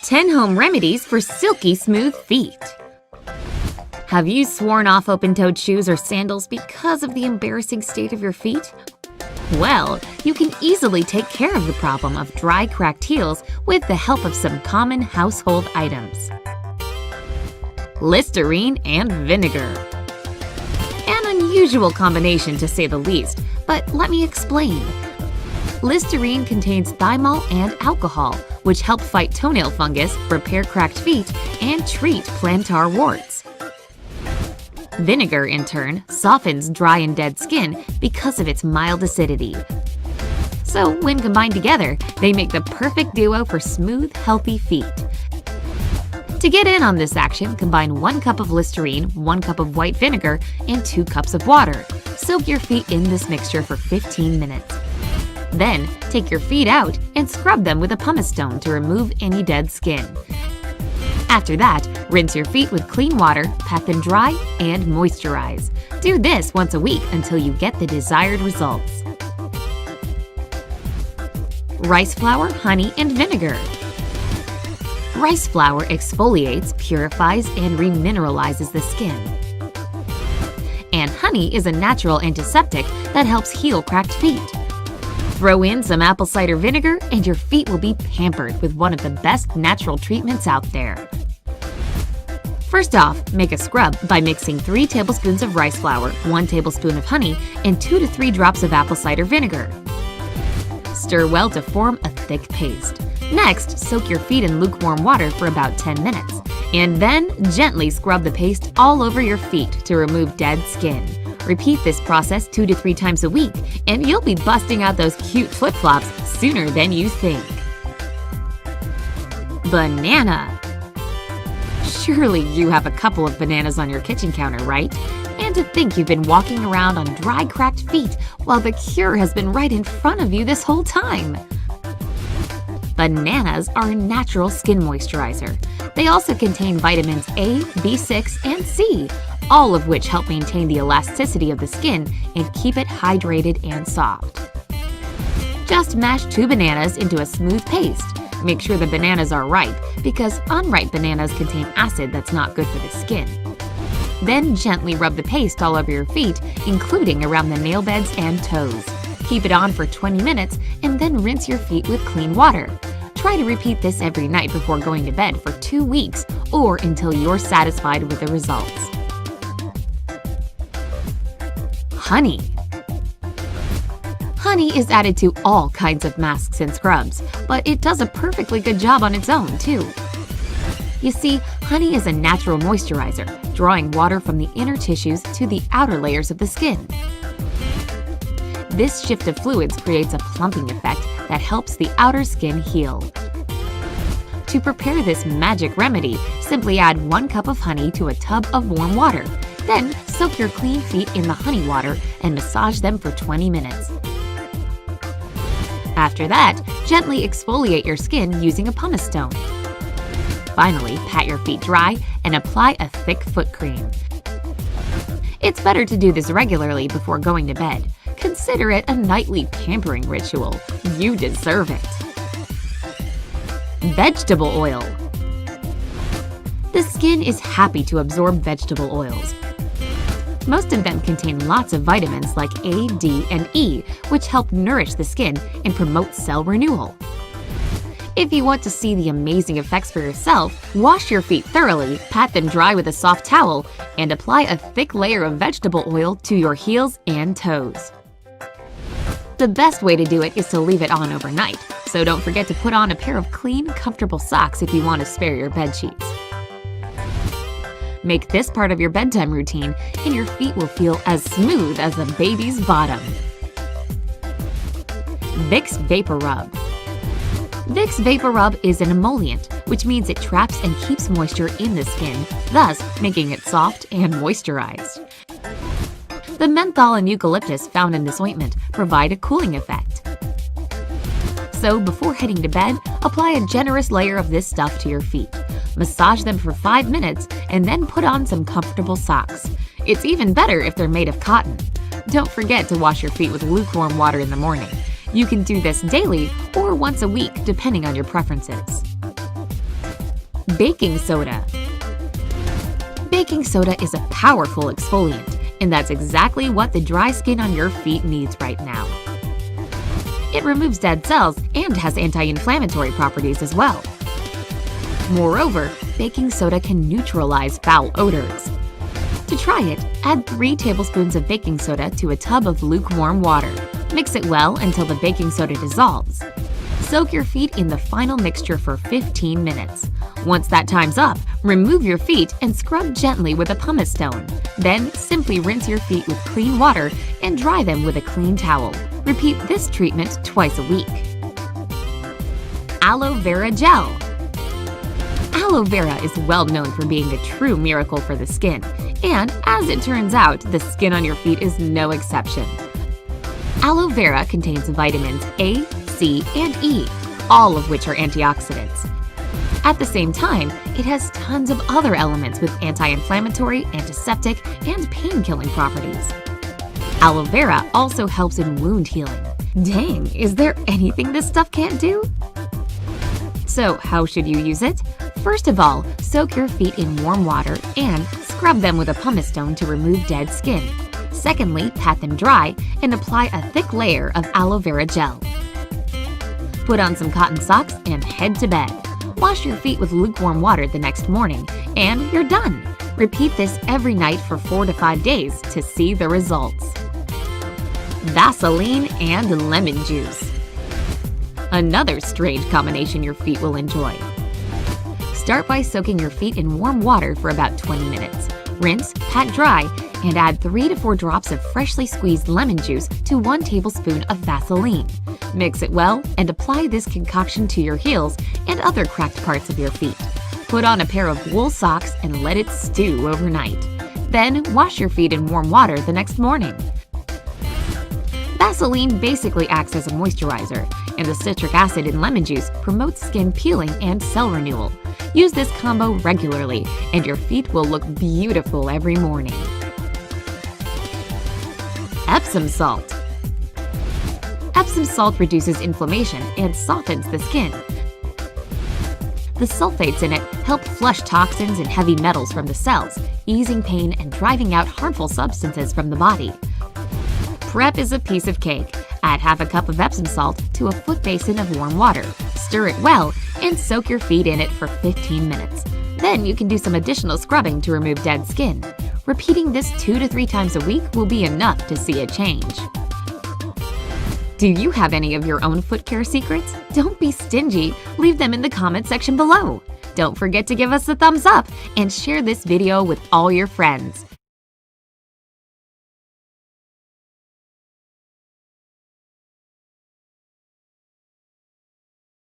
10 home remedies for silky smooth feet. Have you sworn off open-toed shoes or sandals because of the embarrassing state of your feet? Well, you can easily take care of the problem of dry, cracked heels with the help of some common household items. Listerine and vinegar. An unusual combination to say the least, but let me explain. Listerine contains thymol and alcohol, which help fight toenail fungus, repair cracked feet, and treat plantar warts. Vinegar, in turn, softens dry and dead skin because of its mild acidity. So, when combined together, they make the perfect duo for smooth, healthy feet. To get in on this action, combine 1 cup of Listerine, 1 cup of white vinegar, and 2 cups of water. Soak your feet in this mixture for 15 minutes. Then, take your feet out and scrub them with a pumice stone to remove any dead skin. After that, rinse your feet with clean water, pat them dry, and moisturize. Do this once a week until you get the desired results. Rice flour, honey, and vinegar. Rice flour exfoliates, purifies, and remineralizes the skin. And honey is a natural antiseptic that helps heal cracked feet. Throw in some apple cider vinegar and your feet will be pampered with one of the best natural treatments out there. First off, make a scrub by mixing 3 tablespoons of rice flour, 1 tablespoon of honey, and 2 to 3 drops of apple cider vinegar. Stir well to form a thick paste. Next, soak your feet in lukewarm water for about 10 minutes, and then gently scrub the paste all over your feet to remove dead skin. Repeat this process 2 to 3 times a week, and you'll be busting out those cute flip-flops sooner than you think. Banana. Surely you have a couple of bananas on your kitchen counter, right? And to think you've been walking around on dry, cracked feet while the cure has been right in front of you this whole time. Bananas are a natural skin moisturizer. They also contain vitamins A, B6, and C, all of which help maintain the elasticity of the skin and keep it hydrated and soft. Just mash 2 bananas into a smooth paste. Make sure the bananas are ripe, because unripe bananas contain acid that's not good for the skin. Then gently rub the paste all over your feet, including around the nail beds and toes. Keep it on for 20 minutes and then rinse your feet with clean water. Try to repeat this every night before going to bed for 2 weeks or until you're satisfied with the results. Honey. Honey is added to all kinds of masks and scrubs, but it does a perfectly good job on its own, too. You see, honey is a natural moisturizer, drawing water from the inner tissues to the outer layers of the skin. This shift of fluids creates a plumping effect that helps the outer skin heal. To prepare this magic remedy, simply add 1 cup of honey to a tub of warm water. Then, soak your clean feet in the honey water and massage them for 20 minutes. After that, gently exfoliate your skin using a pumice stone. Finally, pat your feet dry and apply a thick foot cream. It's better to do this regularly before going to bed. Consider it a nightly pampering ritual. You deserve it. Vegetable oil. The skin is happy to absorb vegetable oils. Most of them contain lots of vitamins like A, D, and E, which help nourish the skin and promote cell renewal. If you want to see the amazing effects for yourself, wash your feet thoroughly, pat them dry with a soft towel, and apply a thick layer of vegetable oil to your heels and toes. The best way to do it is to leave it on overnight, so don't forget to put on a pair of clean, comfortable socks if you want to spare your bedsheets. Make this part of your bedtime routine, and your feet will feel as smooth as a baby's bottom. Vicks VapoRub. Vicks VapoRub is an emollient, which means it traps and keeps moisture in the skin, thus making it soft and moisturized. The menthol and eucalyptus found in this ointment provide a cooling effect. So before heading to bed, apply a generous layer of this stuff to your feet. Massage them for 5 minutes and then put on some comfortable socks. It's even better if they're made of cotton. Don't forget to wash your feet with lukewarm water in the morning. You can do this daily or once a week depending on your preferences. Baking soda. Baking soda is a powerful exfoliant, and that's exactly what the dry skin on your feet needs right now. It removes dead cells and has anti-inflammatory properties as well. Moreover, baking soda can neutralize foul odors. To try it, add 3 tablespoons of baking soda to a tub of lukewarm water. Mix it well until the baking soda dissolves. Soak your feet in the final mixture for 15 minutes. Once that time's up, remove your feet and scrub gently with a pumice stone. Then simply rinse your feet with clean water and dry them with a clean towel. Repeat this treatment twice a week. Aloe vera gel. Aloe vera is well known for being a true miracle for the skin, and as it turns out, the skin on your feet is no exception. Aloe vera contains vitamins A, C, and E, all of which are antioxidants. At the same time, it has tons of other elements with anti-inflammatory, antiseptic, and pain-killing properties. Aloe vera also helps in wound healing. Dang, is there anything this stuff can't do? So how should you use it? First of all, soak your feet in warm water and scrub them with a pumice stone to remove dead skin. Secondly, pat them dry and apply a thick layer of aloe vera gel. Put on some cotton socks and head to bed. Wash your feet with lukewarm water the next morning, and you're done. Repeat this every night for 4 to 5 days to see the results. Vaseline and lemon juice. Another strange combination your feet will enjoy. Start by soaking your feet in warm water for about 20 minutes. Rinse, pat dry, and add 3 to 4 drops of freshly squeezed lemon juice to 1 tablespoon of Vaseline. Mix it well and apply this concoction to your heels and other cracked parts of your feet. Put on a pair of wool socks and let it stew overnight. Then wash your feet in warm water the next morning. Vaseline basically acts as a moisturizer, and the citric acid in lemon juice promotes skin peeling and cell renewal. Use this combo regularly, and your feet will look beautiful every morning. Epsom salt. Epsom salt reduces inflammation and softens the skin. The sulfates in it help flush toxins and heavy metals from the cells, easing pain and driving out harmful substances from the body. Prep is a piece of cake. Add half a cup of Epsom salt to a foot basin of warm water. Stir it well and soak your feet in it for 15 minutes. Then you can do some additional scrubbing to remove dead skin. Repeating this 2 to 3 times a week will be enough to see a change. Do you have any of your own foot care secrets? Don't be stingy. Leave them in the comment section below. Don't forget to give us a thumbs up and share this video with all your friends.